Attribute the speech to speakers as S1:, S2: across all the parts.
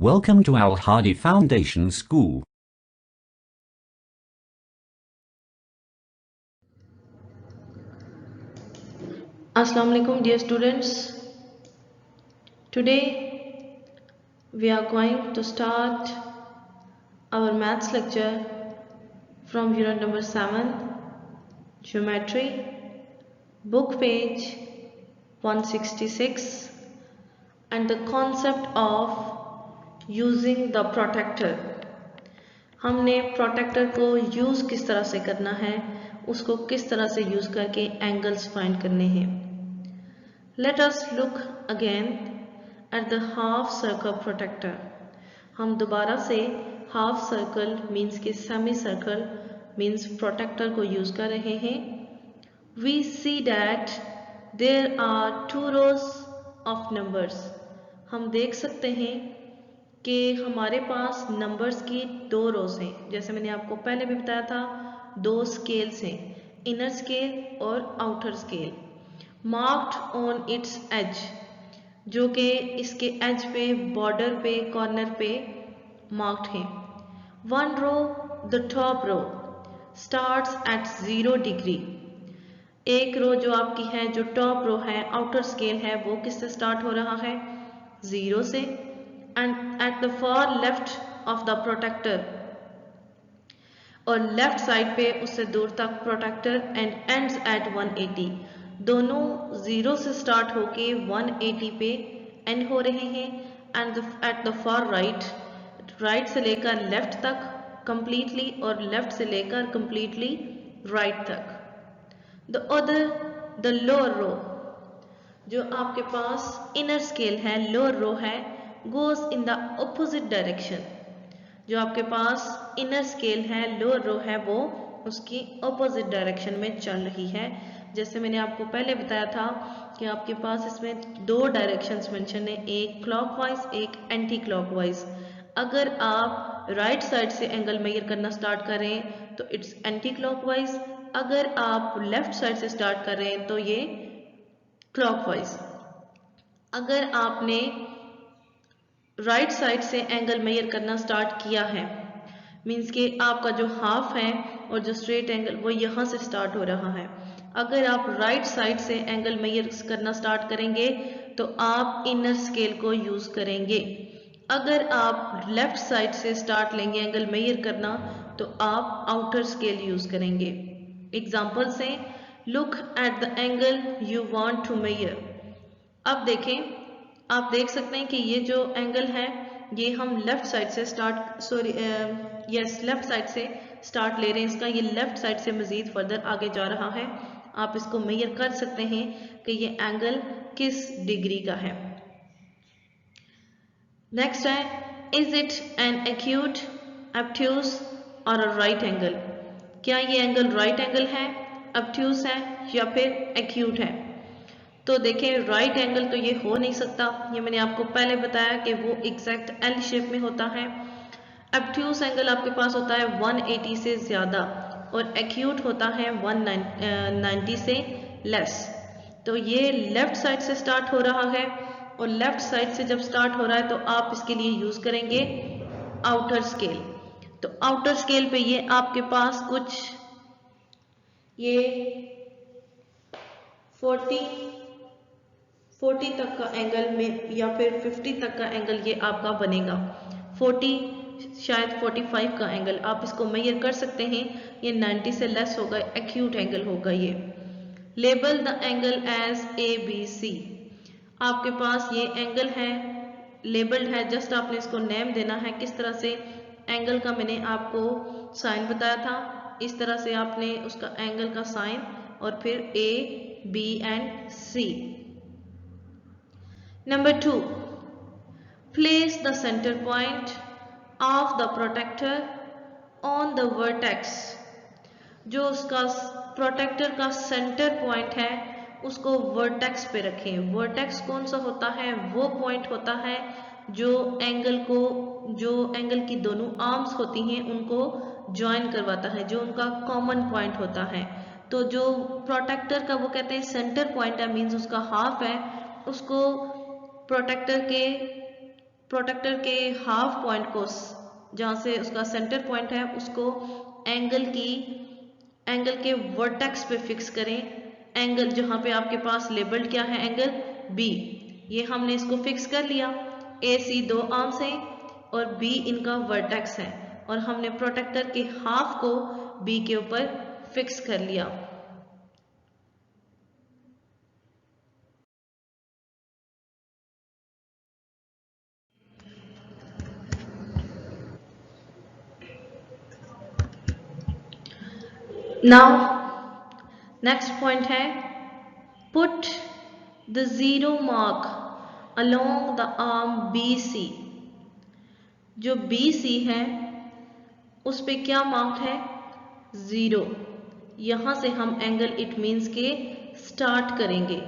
S1: Welcome to Al Hadi Foundation School.
S2: Assalamu alaikum dear students. Today we are going to start our maths lecture from unit number 7, geometry, book page 166, and the concept of using the protector. हमने protector को use किस तरह से करना है, उसको किस तरह से यूज़ करके एंगल्स फाइंड करने हैं. Let us look again at the half circle protector. हम दोबारा से हाफ सर्कल मीन्स के सेमी सर्कल मीन्स प्रोटेक्टर को यूज़ कर रहे हैं. We see that there are two rows of numbers. हम देख सकते हैं कि हमारे पास नंबर्स की दो रोज हैं. जैसे मैंने आपको पहले भी बताया था, दो स्केल्स हैं, इनर स्केल और outer scale. Marked on its edge, जो कि इसके एज पे, बॉर्डर पे, कॉर्नर पे मार्क्ड है. One row, the top row starts at 0 degree. एक रो जो आपकी है, जो टॉप रो है, आउटर स्केल है, वो किससे स्टार्ट हो रहा है? 0 से. And at the far left of the protractor, और लेफ्ट साइड पे उससे दूर तक प्रोटेक्टर, एंड एंड्स एट 180. दोनों 0 से स्टार्ट होके 180 पे एंड हो रहे हैं. And at the far right, right से लेकर लेफ्ट तक कंप्लीटली, और लेफ्ट से लेकर कंप्लीटली राइट तक. द अदर, द लोअर रो, जो आपके पास इनर स्केल है, लोअर रो है, goes in the opposite direction. जो आपके पास इनर स्केल है, लोअर रो है, वो उसकी ऑपोजिट डायरेक्शन में चल रही है. जैसे मैंने आपको पहले बताया था कि आपके पास इसमें दो डायरेक्शंस मेंशन है, एक क्लॉकवाइज, एक एंटी क्लॉकवाइज. अगर आप राइट साइड से एंगल मेजर करना स्टार्ट करें तो इट्स एंटी क्लॉकवाइज. अगर आप लेफ्ट साइड से स्टार्ट कर रहे हैं तो ये क्लॉकवाइज. अगर आपने राइट साइड से एंगल मेजर करना स्टार्ट किया है, मीन्स कि आपका जो हाफ है और जो स्ट्रेट एंगल वो यहाँ से स्टार्ट हो रहा है. अगर आप राइट साइड से एंगल मेजर करना स्टार्ट करेंगे तो आप इनर स्केल को यूज करेंगे. अगर आप लेफ्ट साइड से स्टार्ट लेंगे एंगल मेजर करना तो आप आउटर स्केल यूज करेंगे. एग्जाम्पल से, look at the angle you want to measure. अब देखें, आप देख सकते हैं कि ये जो एंगल है ये हम लेफ्ट साइड से लेफ्ट साइड से स्टार्ट ले रहे हैं इसका. ये लेफ्ट साइड से मजीद फर्दर आगे जा रहा है. आप इसको मेजर कर सकते हैं कि ये एंगल किस डिग्री का है. नेक्स्ट है, is it an acute, obtuse और अ राइट एंगल. क्या ये एंगल राइट एंगल है, ऑब्ट्यूज है या फिर एक्यूट है? तो देखें, राइट एंगल तो ये हो नहीं सकता. ये मैंने आपको पहले बताया कि वो एग्जैक्ट एल शेप में होता है. ऑब्ट्यूज एंगल आपके पास होता है 180 से ज़्यादा और एक्यूट होता है 190 से लेस. तो ये लेफ्ट साइड से स्टार्ट हो रहा है, और लेफ्ट साइड से जब स्टार्ट हो रहा है तो आप इसके लिए यूज़ करेंगे आउटर स्केल. तो आउटर स्केल पे ये आपके पास कुछ ये 40 तक का एंगल में या फिर 50 तक का एंगल ये आपका बनेगा. 40 शायद 45 का एंगल आप इसको मेजर कर सकते हैं. ये 90 से लेस होगा, एक्यूट एंगल होगा ये. Label the angle as ABC. आपके पास ये एंगल है, लेबल्ड है, जस्ट आपने इसको नेम देना है. किस तरह से? एंगल का मैंने आपको साइन बताया था, इस तरह से आपने उसका एंगल का साइन और फिर A, B and C. Number 2, place the center point of the protector on the vertex. जो उसका प्रोटेक्टर का सेंटर पॉइंट है उसको वर्टेक्स पे रखें. वर्टेक्स कौन सा होता है? वो पॉइंट होता है जो एंगल की दोनों आर्म्स होती हैं उनको ज्वाइन करवाता है, जो उनका कॉमन पॉइंट होता है. तो जो प्रोटेक्टर का वो कहते हैं सेंटर पॉइंट है, मीन्स उसका हाफ है, उसको प्रोटेक्टर के प्रोटेक्टर के हाफ पॉइंट को, जहाँ से उसका सेंटर पॉइंट है, उसको एंगल के वर्टेक्स पे फिक्स करें। एंगल जहाँ पे आपके पास लेबल्ड क्या है, एंगल बी, ये हमने इसको फिक्स कर लिया। ए सी दो आर्म्स हैं और बी इनका वर्टेक्स है, और हमने प्रोटेक्टर के हाफ को बी के ऊपर फिक्स कर लिया। नाउ नेक्स्ट पॉइंट है, put the zero mark along the arm B C. जो बी सी है उस पे क्या मार्क्ड है, जीरो। यहाँ से हम एंगल इट मीन्स के स्टार्ट करेंगे,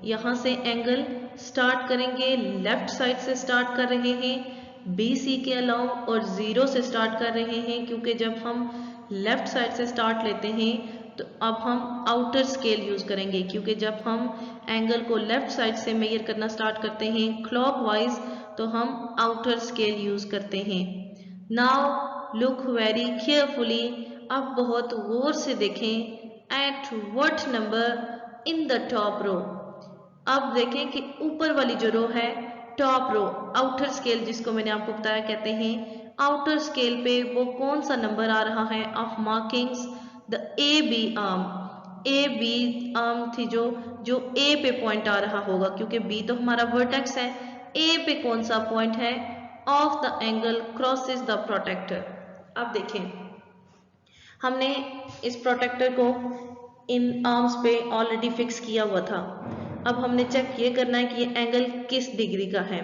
S2: यहाँ से एंगल स्टार्ट करेंगे, लेफ्ट साइड से स्टार्ट कर रहे हैं बी सी के अलाउ, और जीरो से स्टार्ट कर रहे हैं, क्योंकि जब हम लेफ्ट साइड से स्टार्ट लेते हैं तो अब हम आउटर स्केल यूज करेंगे, क्योंकि जब हम एंगल को लेफ्ट साइड से मेजर करना स्टार्ट करते हैं क्लॉकवाइज, तो हम आउटर स्केल यूज करते हैं। नाउ लुक वेरी केयरफुली, अब बहुत गौर से देखें, at what number in the top row. अब देखें कि ऊपर वाली जो रो है, टॉप रो, आउटर स्केल जिसको मैंने आपको बताया कहते हैं, आउटर स्केल पे वो कौन सा नंबर आ रहा है of markings the A B arm. A B arm थी जो ए पे पॉइंट आ रहा होगा, क्योंकि बी तो हमारा वर्टेक्स है। ए पे कौन सा पॉइंट है, of the angle crosses the protractor. अब देखें, हमने इस प्रोटेक्टर को इन आर्म्स पे ऑलरेडी फिक्स किया हुआ था। अब हमने चेक ये करना है कि ये एंगल किस डिग्री का है।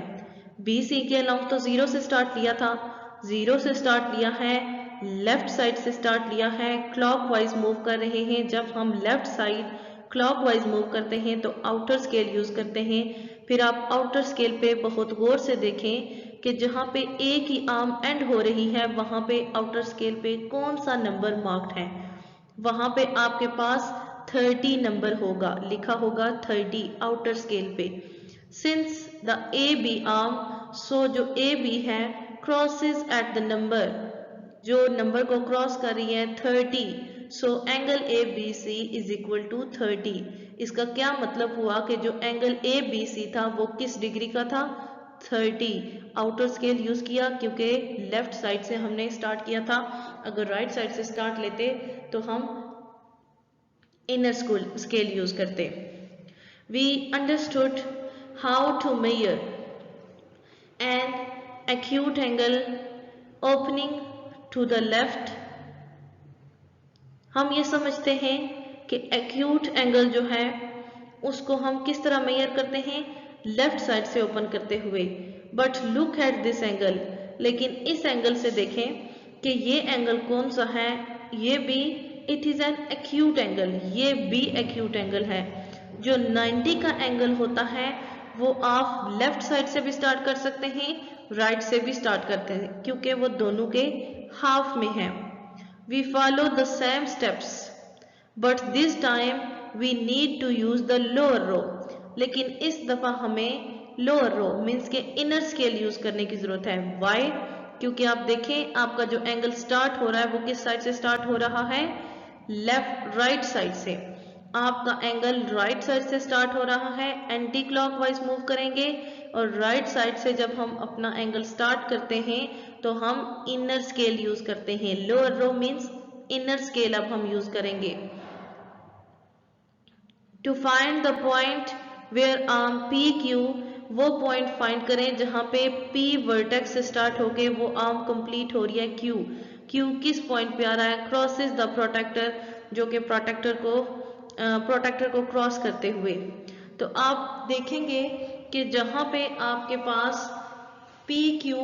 S2: बी सी के अलाउ तो जीरो से स्टार्ट लिया था, जीरो से स्टार्ट लिया है, लेफ्ट साइड से स्टार्ट लिया है, क्लॉकवाइज मूव कर रहे हैं। जब हम लेफ्ट साइड क्लॉकवाइज मूव करते हैं तो आउटर स्केल यूज करते हैं। फिर आप आउटर स्केल पे बहुत गौर से देखें कि जहाँ पे ए की आर्म एंड हो रही है वहां पे आउटर स्केल पे कौन सा नंबर मार्क्ड है, वहां पे आपके पास 30 नंबर होगा, लिखा होगा 30 आउटर स्केल पे। Since the A B arm, so जो ए बी है क्रॉसेस एट द नंबर, जो नंबर को क्रॉस कर रही है 30, so angle A B C is equal to 30। इसका क्या मतलब हुआ कि जो एंगल ए बी सी था वो किस डिग्री का था, 30। आउटर स्केल यूज किया क्योंकि लेफ्ट साइड से हमने स्टार्ट किया था, अगर राइट साइड से स्टार्ट लेते तो हम इनर स्केल यूज करते। We understood how to measure an acute angle opening to the left। हम ये समझते हैं कि acute angle जो है उसको हम किस तरह मेजर करते हैं, लेफ्ट साइड से ओपन करते हुए। But look at this angle, लेकिन इस एंगल से देखें कि ये एंगल कौन सा है, ये भी it is an acute angle, ये भी एक्यूट एंगल है। जो 90 का एंगल होता है वो आप लेफ्ट साइड से भी स्टार्ट कर सकते हैं, राइट से भी स्टार्ट करते हैं, क्योंकि वो दोनों के हाफ में है। We follow the same steps but this time we need to use the lower row. लेकिन इस दफा हमें लोअर रो मीन्स के इनर स्केल यूज करने की जरूरत है। वाई? क्योंकि आप देखें आपका जो एंगल स्टार्ट हो रहा है वो किस साइड से स्टार्ट हो रहा है, लेफ्ट राइट साइड से। आपका एंगल राइट साइड से स्टार्ट हो रहा है, एंटी क्लॉकवाइज मूव करेंगे, और राइट साइड से जब हम अपना एंगल स्टार्ट करते हैं तो हम इनर स्केल यूज करते हैं। Lower row means inner scale अब हम यूज करेंगे। To find the point where arm P Q, वो पॉइंट फाइंड करें जहां पे P वर्टेक्स से स्टार्ट होके वो आर्म कंप्लीट हो रही है Q। Q किस पॉइंट पे आ रहा है, क्रॉसेस द प्रोटेक्टर, जो कि प्रोटेक्टर को क्रॉस करते हुए। तो आप देखेंगे कि जहां पे आपके पास Q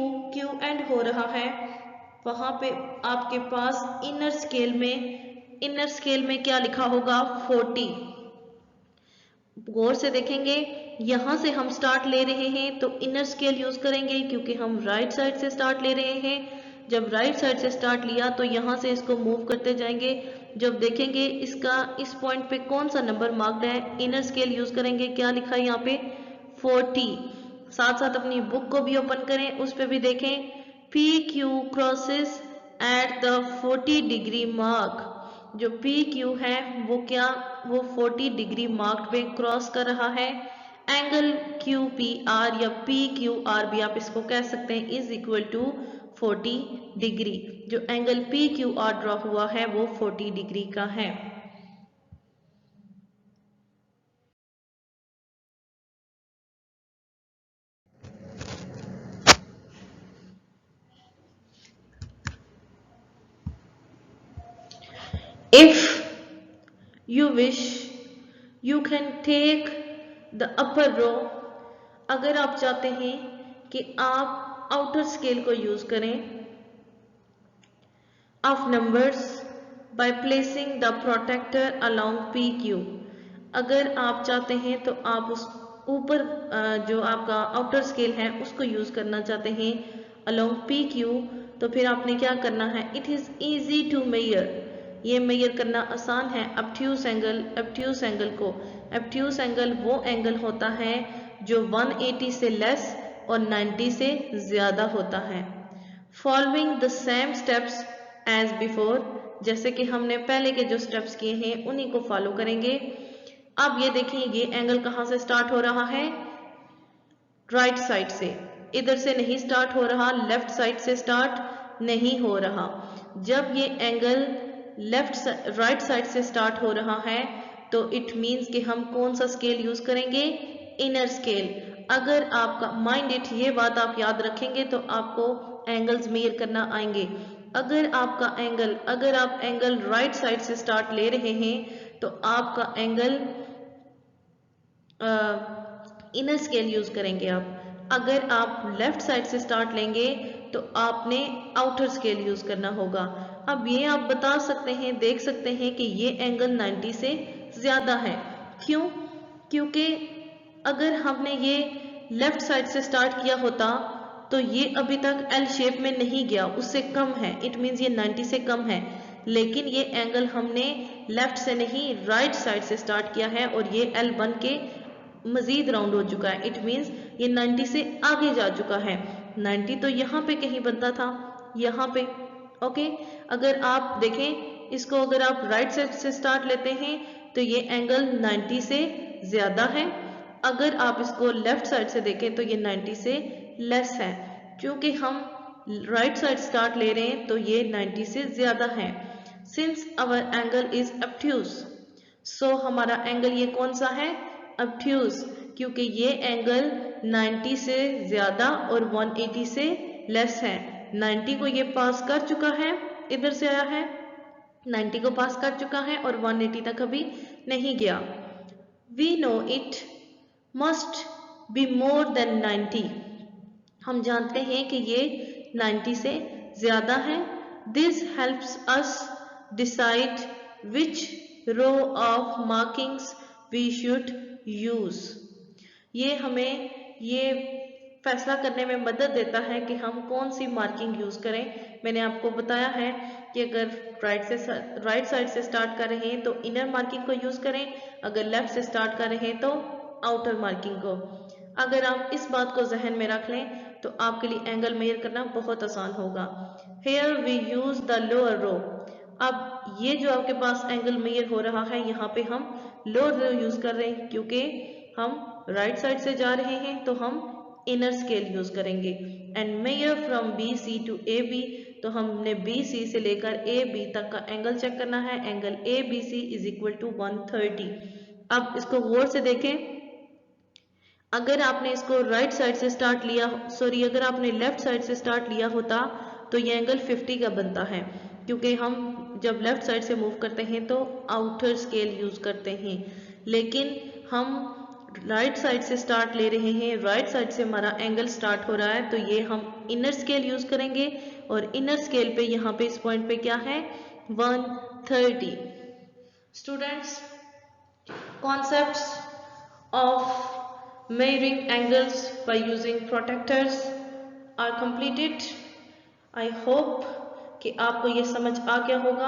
S2: एंड हो रहा है वहां पे आपके पास इनर स्केल में क्या लिखा होगा, 40। गौर से देखेंगे, यहां से हम स्टार्ट ले रहे हैं तो इनर स्केल यूज करेंगे क्योंकि हम राइट साइड से स्टार्ट ले रहे हैं। जब राइट साइड से स्टार्ट लिया तो यहां से इसको मूव करते जाएंगे। जब देखेंगे इसका इस पॉइंट पे कौन सा नंबर मार्क्ड है, इनर स्केल यूज करेंगे, क्या लिखा है यहाँ पे 40। साथ साथ अपनी बुक को भी ओपन करें, उस पर भी देखें। PQ crosses at the 40 degree mark. जो PQ है वो क्या, वो 40 डिग्री मार्क पे क्रॉस कर रहा है। एंगल QPR या PQR भी आप इसको कह सकते हैं, इज इक्वल टू 40 डिग्री। जो एंगल PQR ड्रॉ हुआ है वो 40 डिग्री का है। If you wish, you can take the upper row। अगर आप चाहते हैं कि आप आउटर स्केल को यूज करें of numbers by placing the protractor along PQ। अगर आप चाहते हैं तो आप उस ऊपर जो आपका आउटर स्केल है उसको यूज करना चाहते हैं अलोंग PQ, तो फिर आपने क्या करना है, it is easy to measure. ये मेजर करना आसान है ऑब्ट्यूज एंगल। ऑब्ट्यूज एंगल को, ऑब्ट्यूज एंगल वो एंगल होता है जो 180 से लेस और 90 से ज्यादा होता है। Following the same steps as before, जैसे कि हमने पहले के जो स्टेप्स किए हैं उन्हीं को फॉलो करेंगे। अब ये देखिए, ये एंगल कहाँ से स्टार्ट हो रहा है, राइट साइड से। इधर से नहीं स्टार्ट हो रहा, लेफ्ट साइड से स्टार्ट नहीं हो रहा। जब ये एंगल राइट साइड से स्टार्ट हो रहा है तो इट मीन्स कि हम कौन सा स्केल यूज करेंगे, इनर स्केल। अगर आपका माइंड इट, ये बात आप याद रखेंगे तो आपको एंगल्स मेजर करना आएंगे। अगर आप एंगल राइट साइड से स्टार्ट ले रहे हैं तो आपका एंगल इनर स्केल यूज करेंगे आप। अगर आप लेफ्ट साइड से स्टार्ट लेंगे तो आपने आउटर स्केल यूज करना होगा। अब ये आप बता सकते हैं, देख सकते हैं कि ये एंगल 90 से ज्यादा है। क्यों? क्योंकि अगर हमने ये लेफ्ट साइड से स्टार्ट किया होता तो ये अभी तक एल शेप में नहीं गया, उससे कम है। इट मीन्स ये 90 से कम है, लेकिन ये एंगल हमने लेफ्ट से नहीं राइट साइड से स्टार्ट किया है और ये एल बन के मजीद राउंड हो चुका है। इट मीन्स ये 90 से आगे जा चुका है। 90 तो यहाँ पे कहीं बनता था, यहाँ पे। ओके, अगर आप देखें इसको, अगर आप राइट साइड से स्टार्ट लेते हैं तो ये एंगल 90 से ज्यादा है। अगर आप इसको लेफ्ट साइड से देखें तो ये 90 से लेस है। क्योंकि हम राइट साइड स्टार्ट ले रहे हैं तो ये 90 से ज्यादा है। Since our angle is obtuse, so हमारा एंगल ये कौन सा है, ऑब्ट्यूज। क्योंकि ये एंगल 90 से ज्यादा और 180 से लेस है। 90 को ये पास कर चुका है, इधर से आया है, 90 को पास कर चुका है और 180 तक अभी नहीं गया। We know it must be more than 90। हम जानते हैं कि ये 90 से ज्यादा है। This helps us decide which row of markings we should use. ये हमें ये फैसला करने में मदद देता है कि हम कौन सी मार्किंग यूज करें। मैंने आपको बताया है कि अगर राइट साइड से स्टार्ट कर रहे हैं तो इनर मार्किंग को यूज करें, अगर लेफ्ट से स्टार्ट कर रहे हैं तो आउटर मार्किंग को। अगर आप इस बात को जहन में रख लें तो आपके लिए एंगल मेजर करना बहुत आसान होगा। Here we use the lower row. अब ये जो आपके पास एंगल मेजर हो रहा है, यहाँ पे हम लोअर रो यूज कर रहे हैं क्योंकि हम राइट साइड से जा रहे हैं तो हम इनर स्केल यूज करेंगे। And measure from BC to AB, तो हमने BC से लेकर AB तक का एंगल चेक करना है। Angle ABC is equal to 130। अब इसको गौर से देखें, अगर आपने इसको राइट साइड से स्टार्ट लिया, सॉरी अगर आपने लेफ्ट साइड से स्टार्ट लिया होता तो ये एंगल 50 का बनता है। क्योंकि हम जब लेफ्ट साइड से मूव करते हैं तो आउटर स्केल यूज करते हैं, लेकिन हम राइट साइड से स्टार्ट ले रहे हैं, राइट साइड से हमारा एंगल स्टार्ट हो रहा है तो ये हम इनर स्केल यूज करेंगे। और इनर स्केल पे यहाँ पे इस पॉइंट पे क्या है, 130। Students, concepts of measuring angles by using protectors are completed. I hope कि आपको ये समझ आ गया होगा।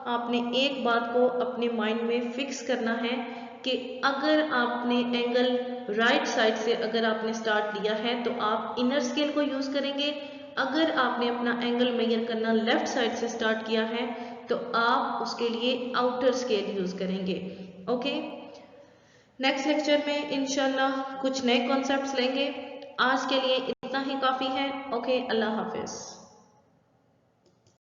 S2: आपने एक बात को अपने माइंड में फिक्स करना है कि अगर आपने एंगल राइट साइड से अगर आपने स्टार्ट लिया है तो आप इनर स्केल को यूज़ करेंगे। अगर आपने अपना एंगल मेजर करना लेफ्ट साइड से स्टार्ट किया है तो आप उसके लिए आउटर स्केल यूज़ करेंगे। ओके, नेक्स्ट लेक्चर में इंशाल्लाह कुछ नए कॉन्सेप्ट्स लेंगे। आज के लिए इतना ही काफ़ी है। ओके, अल्लाह हाफिज़।